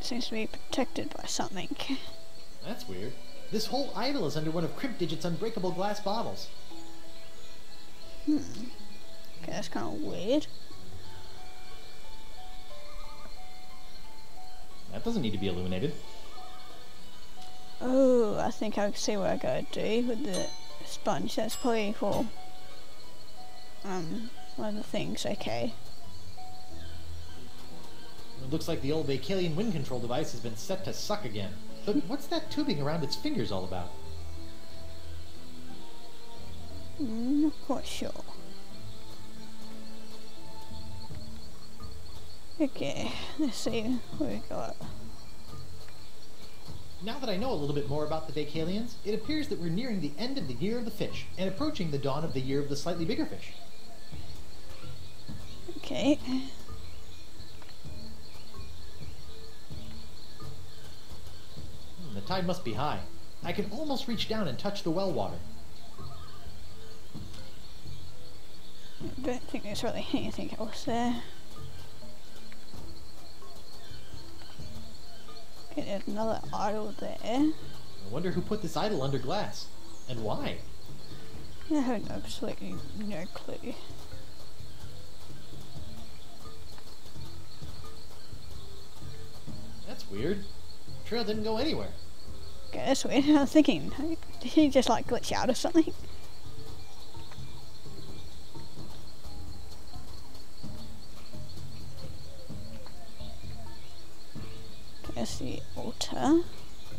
it seems to be protected by something. That's weird. This whole idol is under one of Crypt Digit's unbreakable glass bottles. Okay, that's kind of weird. That doesn't need to be illuminated. Oh, I think I can see what I gotta do with the sponge. That's probably for one of the things. Okay. It looks like the old Vacalian wind control device has been set to suck again. But what's that tubing around its fingers all about? Not quite sure. Okay, let's see what we got. Now that I know a little bit more about the Vacalians, it appears that we're nearing the end of the Year of the Fish, and approaching the dawn of the Year of the Slightly Bigger Fish. Okay. The tide must be high. I can almost reach down and touch the well water. I don't think there's really anything else there. Okay, there's another idol there. I wonder who put this idol under glass, and why? I have absolutely no clue. That's weird. The trail didn't go anywhere. Okay, that's weird. I was thinking, did he just like glitch out or something? There's the altar. I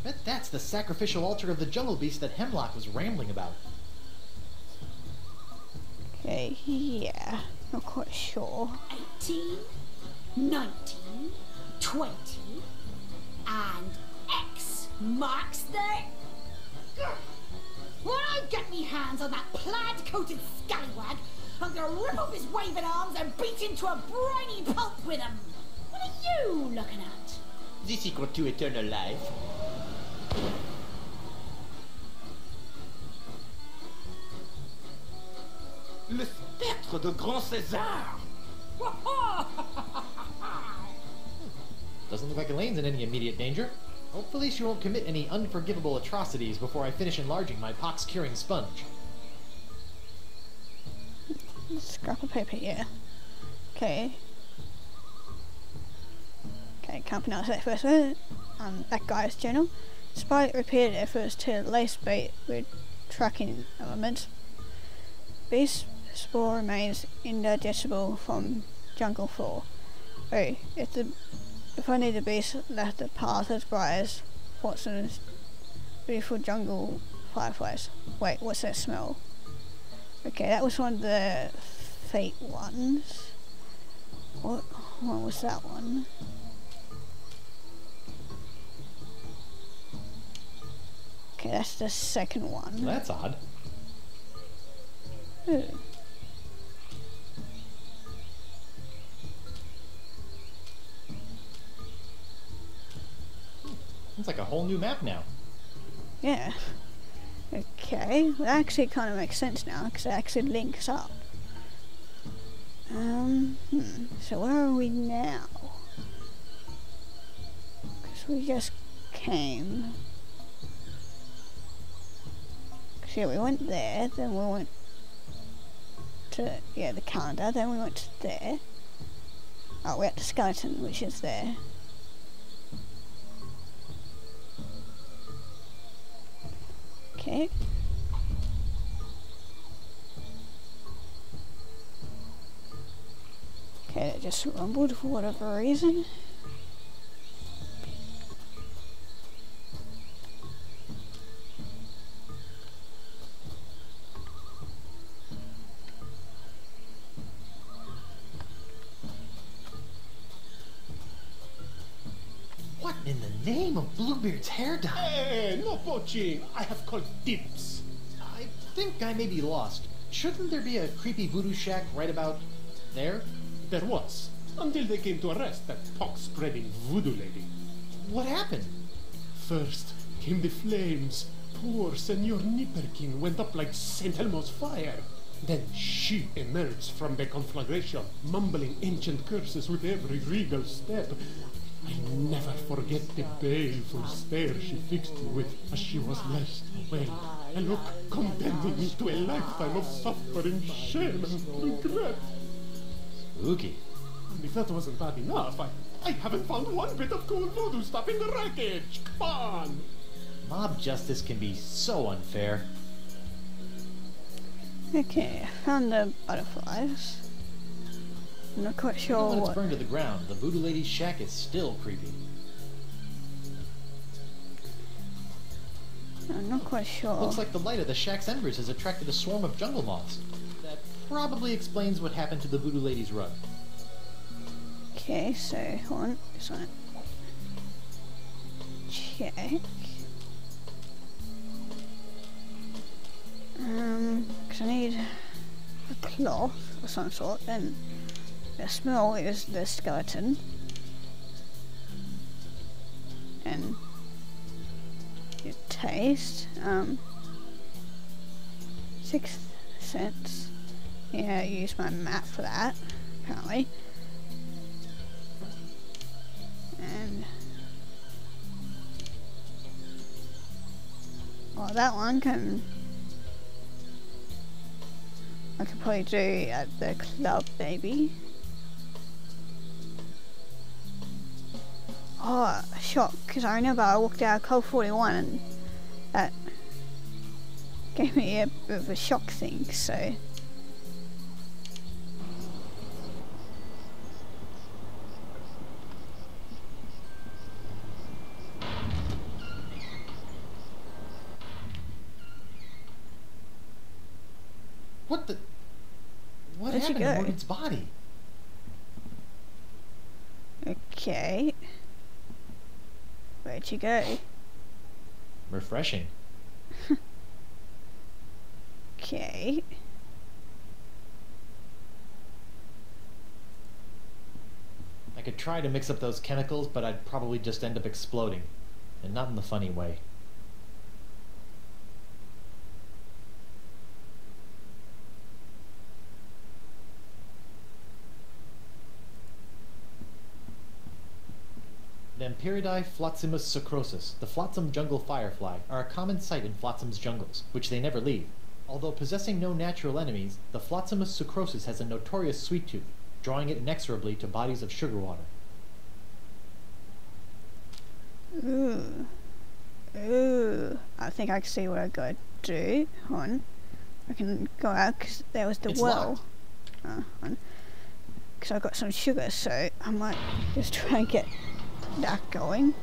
bet that's the sacrificial altar of the jungle beast that Hemlock was rambling about. Okay, yeah, not quite sure. 18, 19, 20, and X marks the... When I get me hands on that plaid-coated scallywag, I'm gonna rip off his waving arms and beat him to a briny pulp with them. What are you looking at? The secret to eternal life. Le spectre de Grand César! Doesn't look like Elaine's in any immediate danger. Hopefully she won't commit any unforgivable atrocities before I finish enlarging my pox-curing sponge. Scrap of paper, yeah. Okay. Okay, can't pronounce that first word. That guy's journal. Despite repeated efforts to lace bait with tracking elements, beast spore remains indigestible from jungle floor. Oh, if only the beast left the path as bright as Watson's beautiful jungle fireflies. Wait, what's that smell? Okay, that was one of the fate ones. What was that one? Okay, that's the second one. That's odd. Ooh. It's like a whole new map now. Yeah. Okay, well, that actually kind of makes sense now, because it actually links up. So where are we now? Because we just came. Cause yeah, we went there, then we went to, yeah, the calendar, then we went to there. Oh, we're at the skeleton, which is there. Okay. Okay, it just rumbled for whatever reason. What in the name of Bluebeard's hair dye? Hey, no poaching! I have called dibs. I think I may be lost. Shouldn't there be a creepy voodoo shack right about there? There was, until they came to arrest that pox-spreading voodoo lady. What happened? First came the flames. Poor Senor Nipperkin went up like St. Elmo's fire. Then she emerged from the conflagration, mumbling ancient curses with every regal step. I never forget the baleful stare she fixed me with as she was laced away. A look condemning me to a lifetime of suffering, shame, and regret. Spooky. And if that wasn't bad enough, I haven't found one bit of cool voodoo stuff in the wreckage. Come on! Mob justice can be so unfair. Okay, I found the butterflies. I'm not quite sure Even when it's what. burned to the ground, the voodoo lady's shack is still creepy. I'm not quite sure. Looks like the light of the shack's embers has attracted a swarm of jungle moths. That probably explains what happened to the voodoo lady's rug. Okay, so hold on, this one. Check. Because I need a cloth of some sort. Then the smell is the skeleton, and your taste. Sixth sense. Yeah, I use my map for that apparently. And well, that one I could probably do at the club, maybe. Oh, shock! Because I remember I walked out of Club 41 and that gave me a bit of a shock thing. So. What the? What Where'd she happened go? to Morgan's body? Okay. Where'd you go? Refreshing. Okay. I could try to mix up those chemicals, but I'd probably just end up exploding. And not in the funny way. Vampiridae flotzimus sucrosus, the flotsam jungle firefly, are a common sight in flotsam's jungles, which they never leave. Although possessing no natural enemies, the flotzimus sucrosus has a notorious sweet tooth, drawing it inexorably to bodies of sugar water. Ooh. Ooh. I think I can see what I gotta do. Hold on. I can go out because there was the It's well. locked. Because I got some sugar, so I might just try and get that going.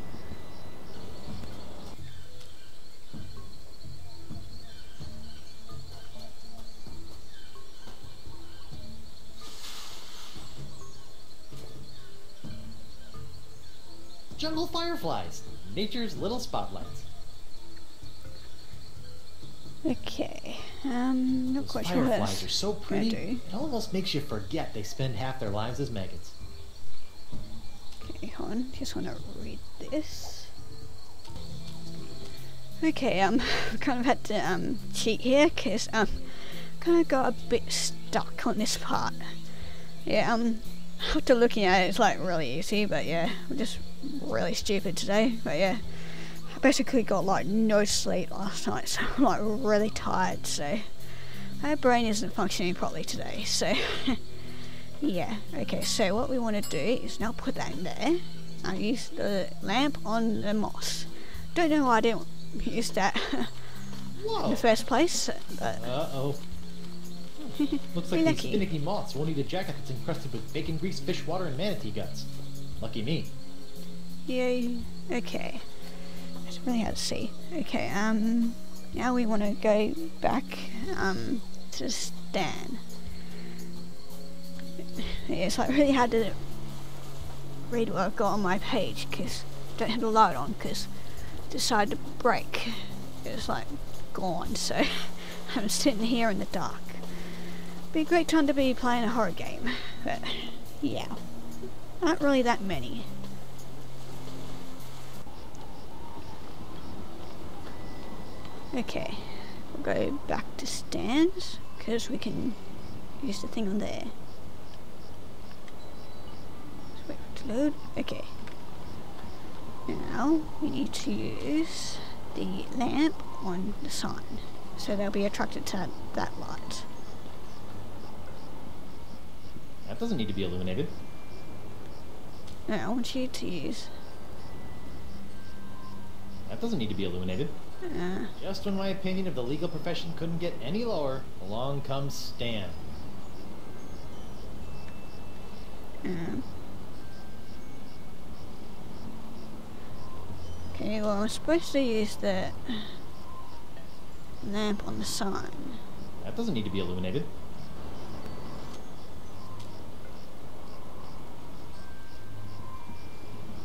Jungle fireflies, nature's little spotlights. Okay. Not Those quite sure what fireflies else are so I'm gonna pretty, do. it almost makes you forget they spend half their lives as maggots. Okay, hold on. Just want to read this. Okay, kind of had to cheat here because kind of got a bit stuck on this part. Yeah, after looking at it, it's like really easy, but yeah, I'm just really stupid today. But yeah, I basically got like no sleep last night, so I'm like really tired. So my brain isn't functioning properly today. So yeah, okay. So what we want to do is now put that in there. I use the lamp on the moss. Don't know why I didn't use that in Whoa! the first place, but Uh-oh. Looks like Be these lucky. finicky moths won't eat a jacket that's encrusted with bacon grease, fish water, and manatee guts. Lucky me. yay. Okay. It's really hard to see. Okay, now we want to go back, to the stand. Yeah, it's like really hard to read what I've got on my page because I don't have the light on because I decided to break. It's like gone, so I'm sitting here in the dark. Be a great time to be playing a horror game, but yeah, not really that many. Okay, we'll go back to stands because we can use the thing on there. Just wait for it to load. Okay. Now we need to use the lamp on the sign, so they'll be attracted to that light. That doesn't need to be illuminated. No, I want you to use... That doesn't need to be illuminated. Just when my opinion of the legal profession couldn't get any lower, along comes Stan. Okay, well, I'm supposed to use the lamp on the sign. That doesn't need to be illuminated.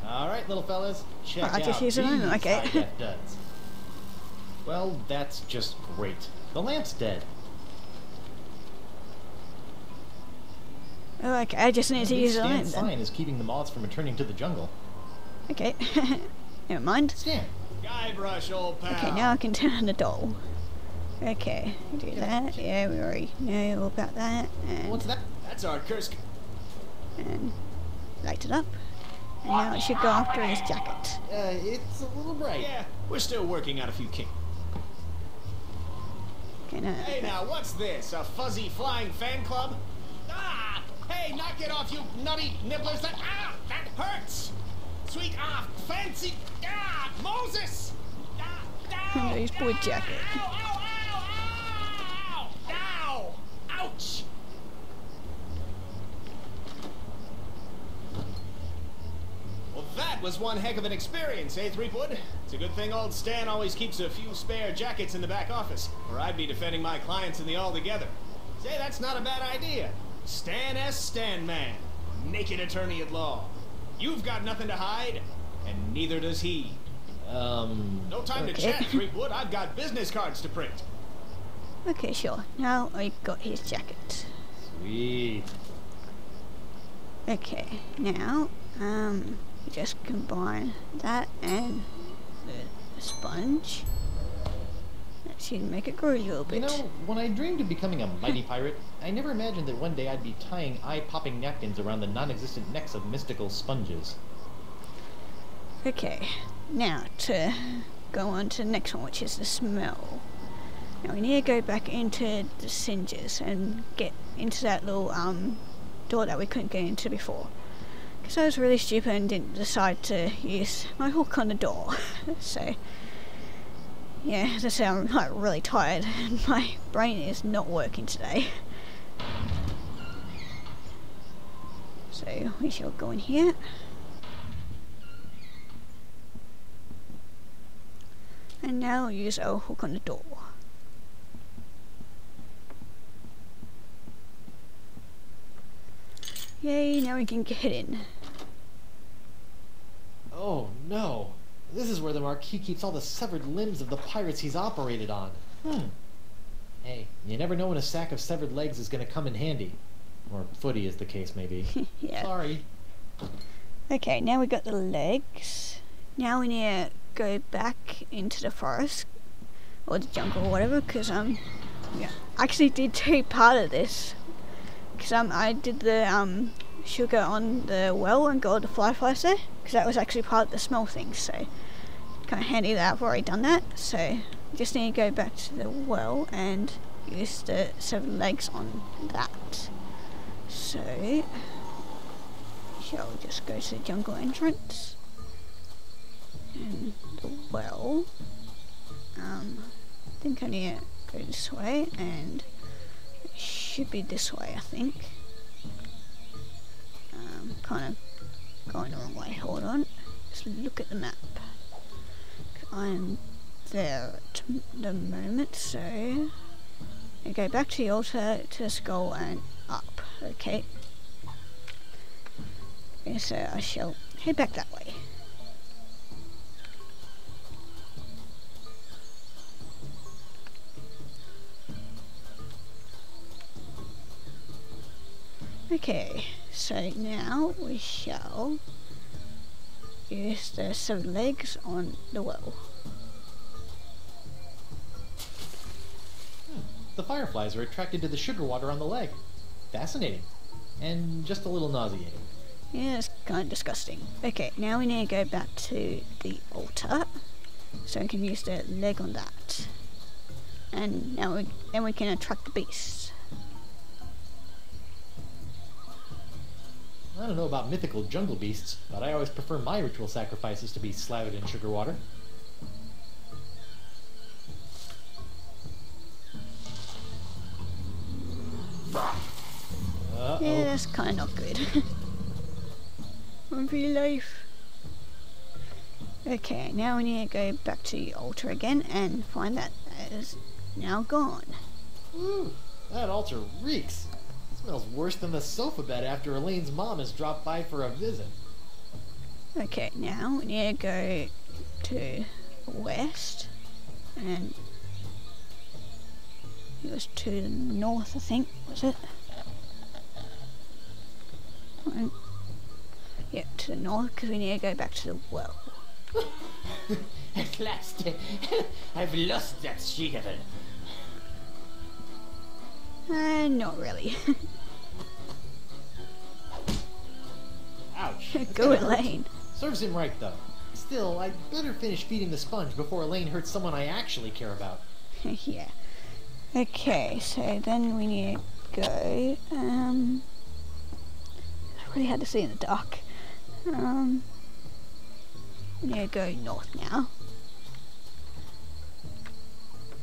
Alright, little fellas, check I out just use it on, these okay. high-def duds. Well, that's just great. The lamp's dead. Oh, okay, I just need to use the lamp Stan's then. sign is keeping the moths from returning to the jungle. Okay, never mind. Stan, Guybrush, old pal. Okay, now I can turn on the doll. Okay, do that. Yeah, we already know all about that. what's that? That's our curse. And light it up. And now it should go after his jacket. It's a little bright. Yeah, we're still working out a few kinks. Okay, now. Hey now, what's this? A fuzzy flying fan club? Ah! Hey, knock it off, you nutty nibblers! That hurts! Sweet fancy Moses! Under his boy jacket. Ow! Ouch! Well, that was one heck of an experience, eh, Threepwood? It's a good thing old Stan always keeps a few spare jackets in the back office, or I'd be defending my clients in the Altogether. Say, that's not a bad idea. Stan S. Stanman, naked attorney at law. You've got nothing to hide, and neither does he. No time to chat, Threepwood. I've got business cards to print. Okay, sure. Now I got his jacket. Sweet. Okay, now, you just combine that and the sponge. That should make it grow a little bit. You know, when I dreamed of becoming a mighty pirate, I never imagined that one day I'd be tying eye-popping napkins around the non-existent necks of mystical sponges. Okay, now to go on to the next one, which is the smell. Now we need to go back into the singes and get into that little door that we couldn't get into before. Because I was really stupid and didn't decide to use my hook on the door. So, yeah, as I say, I'm like really tired and my brain is not working today. So we shall go in here. And now use our hook on the door. Yay, now we can get in. Oh no! This is where the Marquis keeps all the severed limbs of the pirates he's operated on. Hey, you never know when a sack of severed legs is gonna come in handy. Or footy, as the case may be. Yeah. Sorry. Okay, now we got the legs. Now we need to go back into the forest. Or the jungle or whatever, because yeah, I actually did part of this. Because I did the sugar on the well and got the fireflies there. Because that was actually part of the smell thing, so kind of handy that I've already done that. So just need to go back to the well and use the 7 legs on that. So shall we just go to the jungle entrance and the well. I think I need to go this way, and it should be this way, I think. Kind of going the wrong way. Hold on. Just look at the map. I'm there at the moment, so I go back to the altar, to the skull, and up. Okay. Okay, so I shall head back that way. Okay, so now we shall use the 7 legs on the well. The fireflies are attracted to the sugar water on the leg. Fascinating. And just a little nauseating. Yeah, it's kind of disgusting. Okay, now we need to go back to the altar, so we can use the leg on that. And now we can attract the beasts. I don't know about mythical jungle beasts, but I always prefer my ritual sacrifices to be slathered in sugar water. Uh-oh. Yeah, that's kind of not good. One for your life. Okay, now we need to go back to the altar again and find that is now gone. Ooh, that altar reeks. It smells worse than the sofa bed after Elaine's mom has dropped by for a visit. Okay, now we need to go to the west, and it was to the north, I think, was it? Yep, to the north, because we need to go back to the well. At last, I've lost that she-devil. Not really. Ouch. Go Elaine. Serves him right, though. Still, I'd better finish feeding the sponge before Elaine hurts someone I actually care about. Yeah. Okay, so then we need to go, I really had to see in the dark. We need to go north now.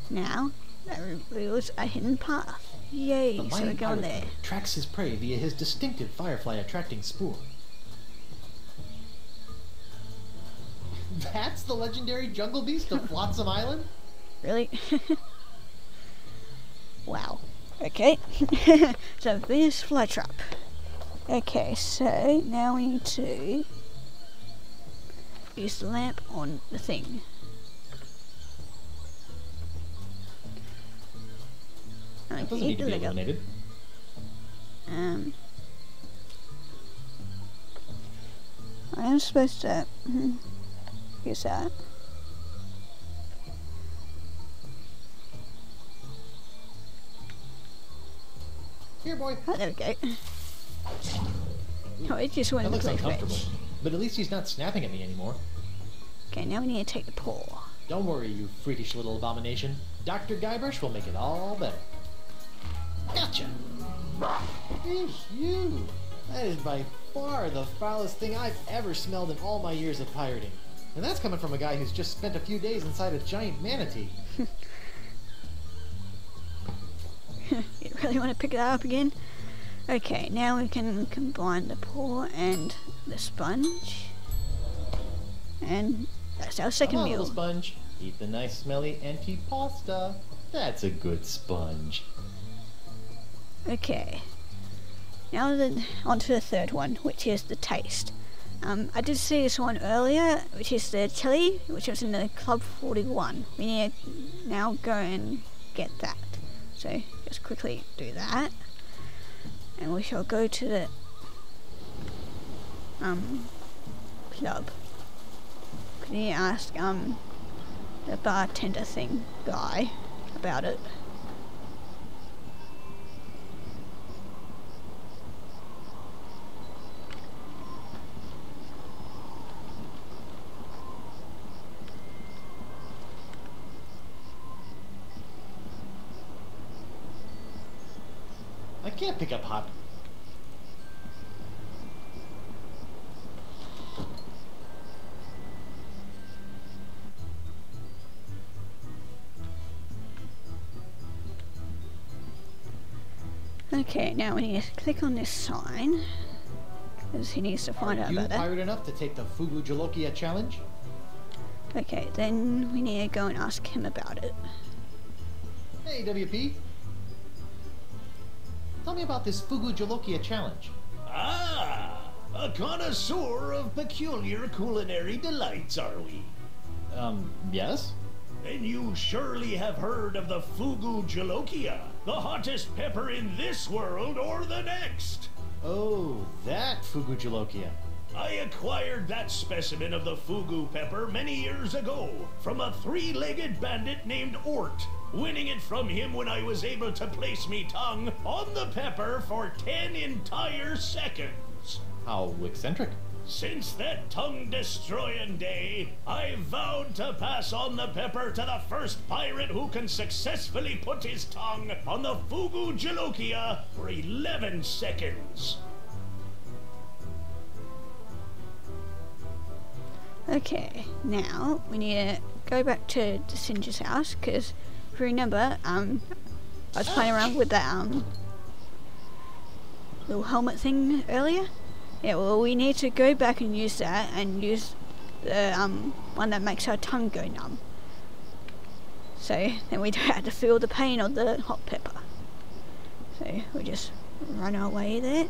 Now, that reveals a hidden path. Yay, The so we're mighty going pirate there. tracks his prey via his distinctive firefly-attracting spoor. That's the legendary jungle beast of Flotsam Island? Really? Wow. Okay. So Venus flytrap. Okay, so now we need to use the lamp on the thing. That doesn't need to be illuminated. I am supposed to use that. Here, boy. Oh, there we go. No, it just went That looks click uncomfortable. fetch. But at least he's not snapping at me anymore. Okay, now we need to take the paw. Don't worry, you freakish little abomination. Dr. Guybrush will make it all better. Gotcha! It's you! That is by far the foulest thing I've ever smelled in all my years of pirating. And that's coming from a guy who's just spent a few days inside a giant manatee. You really want to pick that up again? Okay, now we can combine the paw and the sponge. And that's our Come second on, meal. little sponge. Eat the nice smelly antipasta. That's a good sponge. Okay. Now then, on to the third one, which is the taste. I did see this one earlier, which is the chili, which was in the Club 41. We need to now go and get that. So, just quickly do that. And we shall go to the club. We need to ask the bartender thing guy about it. I can't pick up hot. Okay, now we need to click on this sign, because he needs to find out Are you about that. pirate enough to take the Fugu Jalokia challenge? Okay, then we need to go and ask him about it. Hey, WP. Tell me about this Fugu Jalokia challenge. Ah, a connoisseur of peculiar culinary delights, are we? Yes? Then you surely have heard of the Fugu Jalokia, the hottest pepper in this world or the next. Oh, that Fugu Jalokia. I acquired that specimen of the Fugu pepper many years ago from a three-legged bandit named Ort, winning it from him when I was able to place me tongue on the pepper for 10 entire seconds. How eccentric. Since that tongue-destroying day, I vowed to pass on the pepper to the first pirate who can successfully put his tongue on the Fugu Jalokia for 11 seconds. Okay, now we need to go back to the Singer's house, because if you remember, I was playing around with that little helmet thing earlier. Yeah, well, we need to go back and use that, and use the one that makes our tongue go numb. So then we don't have to feel the pain of the hot pepper. So we just run our way there.